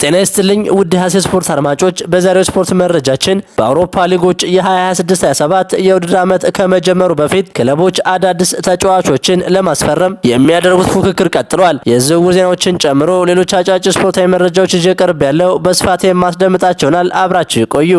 ጤና ይስጥልኝ ውድ ሀሴ ስፖርት አድማጮች፣ በዛሬው ስፖርት መረጃችን በአውሮፓ ሊጎች የ2026-27 የውድድር ዓመት ከመጀመሩ በፊት ክለቦች አዳዲስ ተጫዋቾችን ለማስፈረም የሚያደርጉት ፉክክር ቀጥሏል። የዝውውር ዜናዎችን ጨምሮ ሌሎች አጫጭር ስፖርታዊ መረጃዎች ይዤ ቀርብ ያለው በስፋት የማስደምጣችሁናል። አብራችሁ ይቆዩ።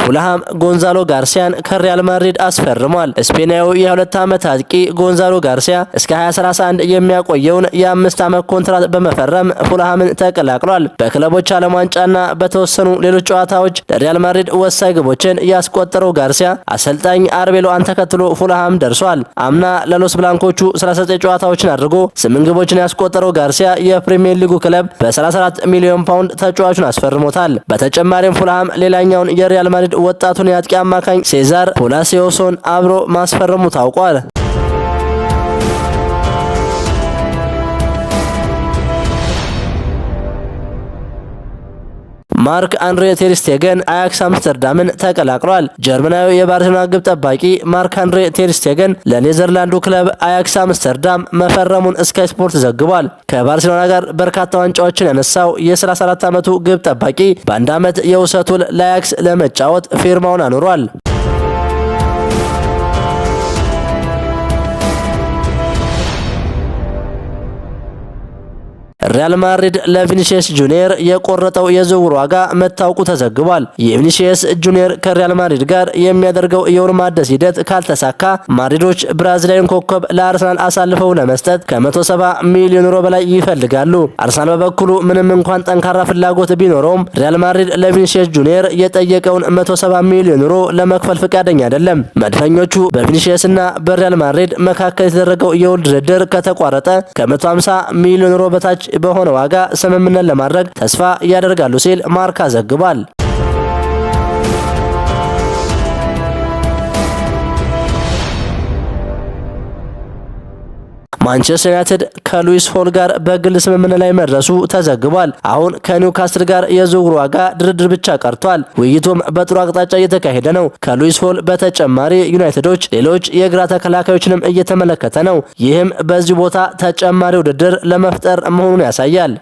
ፉልሃም ጎንዛሎ ጋርሲያን ከሪያል ማድሪድ አስፈርሟል። ስፔናዊው የ2 ዓመት አጥቂ ጎንዛሎ ጋርሲያ እስከ 2031 የሚያቆየውን የ5 ዓመት ኮንትራት በመፈረም ፉልሃምን ተቀላቅሏል። በክለቦች ዓለም ዋንጫና በተወሰኑ ሌሎች ጨዋታዎች ለሪያል ማድሪድ ወሳኝ ግቦችን ያስቆጠረው ጋርሲያ አሰልጣኝ አርቤሎን ተከትሎ ፉልሃም ደርሷል። አምና ለሎስ ብላንኮቹ 39 ጨዋታዎችን አድርጎ 8 ግቦችን ያስቆጠረው ጋርሲያ የፕሪሚየር ሊጉ ክለብ በ34 ሚሊዮን ፓውንድ ተጫዋቹን አስፈርሞታል። በተጨማሪም ፉልሃም ሌላኛውን የሪያል ማድሪድ ወጣቱን የአጥቂ አማካኝ ሴዛር ፖላሲዮስን አብሮ ማስፈረሙ ታውቋል። ማርክ አንድሬ ቴር ስቴገን አያክስ አምስተርዳምን ተቀላቅሏል። ጀርመናዊ የባርሴሎና ግብ ጠባቂ ማርክ አንድሬ ቴር ስቴገን ለኔዘርላንዱ ክለብ አያክስ አምስተርዳም መፈረሙን ስካይ ስፖርት ዘግቧል። ከባርሴሎና ጋር በርካታ ዋንጫዎችን ያነሳው የ34 ዓመቱ ግብ ጠባቂ በአንድ ዓመት የውሰት ውል ለአያክስ ለመጫወት ፊርማውን አኑሯል። ሪያል ማድሪድ ለቪኒሲየስ ጁኒየር የቆረጠው የዝውውር ዋጋ መታወቁ ተዘግቧል። የቪኒሲየስ ጁኒየር ከሪያል ማድሪድ ጋር የሚያደርገው የውል ማደስ ሂደት ካልተሳካ ማድሪዶች ብራዚላዊን ኮከብ ለአርሰናል አሳልፈው ለመስጠት ከ170 ሚሊዮን ዩሮ በላይ ይፈልጋሉ። አርሰናል በበኩሉ ምንም እንኳን ጠንካራ ፍላጎት ቢኖረውም ሪያል ማድሪድ ለቪኒሲየስ ጁኒየር የጠየቀውን 170 ሚሊዮን ዩሮ ለመክፈል ፈቃደኛ አይደለም። መድፈኞቹ በቪኒሲየስና በሪያል ማድሪድ መካከል የተደረገው የውል ድርድር ከተቋረጠ ከ150 ሚሊዮን ዩሮ በታች በሆነ ዋጋ ስምምነት ለማድረግ ተስፋ ያደርጋሉ ሲል ማርካ ዘግቧል። ማንቸስተር ዩናይትድ ከሉዊስ ሆል ጋር በግል ስምምነት ላይ መድረሱ ተዘግቧል። አሁን ከኒውካስትል ጋር የዝውውር ዋጋ ድርድር ብቻ ቀርቷል። ውይይቱም በጥሩ አቅጣጫ እየተካሄደ ነው። ከሉዊስ ሆል በተጨማሪ ዩናይትዶች ሌሎች የግራ ተከላካዮችንም እየተመለከተ ነው። ይህም በዚህ ቦታ ተጨማሪ ውድድር ለመፍጠር መሆኑን ያሳያል።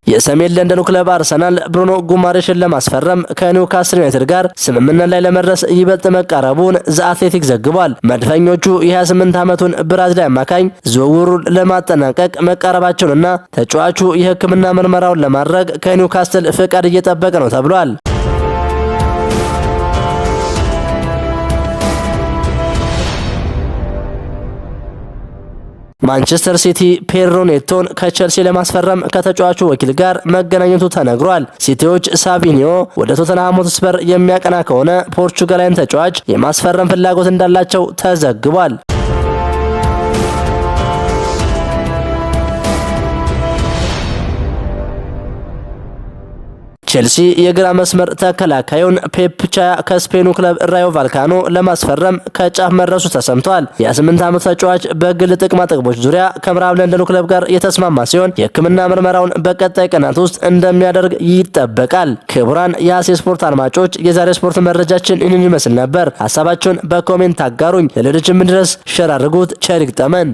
የሰሜን ለንደኑ ክለብ አርሰናል ብሩኖ ጉማሬሽን ለማስፈረም ከኒውካስትል ዩናይትድ ጋር ስምምነት ላይ ለመድረስ ይበልጥ መቃረቡን ዘ አትሌቲክ ዘግቧል። መድፈኞቹ የ28 ዓመቱን ብራዚላዊ አማካኝ ዝውውሩን ለማጠናቀቅ መቃረባቸውንና ተጫዋቹ የሕክምና ምርመራውን ለማድረግ ከኒውካስትል ፍቃድ እየጠበቀ ነው ተብሏል። ማንቸስተር ሲቲ ፔድሮ ኔቶን ከቸልሲ ለማስፈረም ከተጫዋቹ ወኪል ጋር መገናኘቱ ተነግሯል። ሲቲዎች ሳቪኒዮ ወደ ቶተንሃም ሆትስፐር የሚያቀና ከሆነ ፖርቹጋላዊን ተጫዋች የማስፈረም ፍላጎት እንዳላቸው ተዘግቧል። ቼልሲ የግራ መስመር ተከላካዩን ፔፕቻ ከስፔኑ ክለብ ራዮ ቫልካኖ ለማስፈረም ከጫፍ መድረሱ ተሰምቷል። የ8 ዓመቱ ተጫዋች በግል ጥቅማ ጥቅሞች ዙሪያ ከምዕራብ ለንደኑ ክለብ ጋር የተስማማ ሲሆን የሕክምና ምርመራውን በቀጣይ ቀናት ውስጥ እንደሚያደርግ ይጠበቃል። ክቡራን የሀሴ ስፖርት አድማጮች የዛሬ ስፖርት መረጃችን ይህንን ይመስል ነበር። ሀሳባችሁን በኮሜንት አጋሩኝ። ለሌሎችም ድረስ ሼር አድርጉት። ቸር ይግጠመን።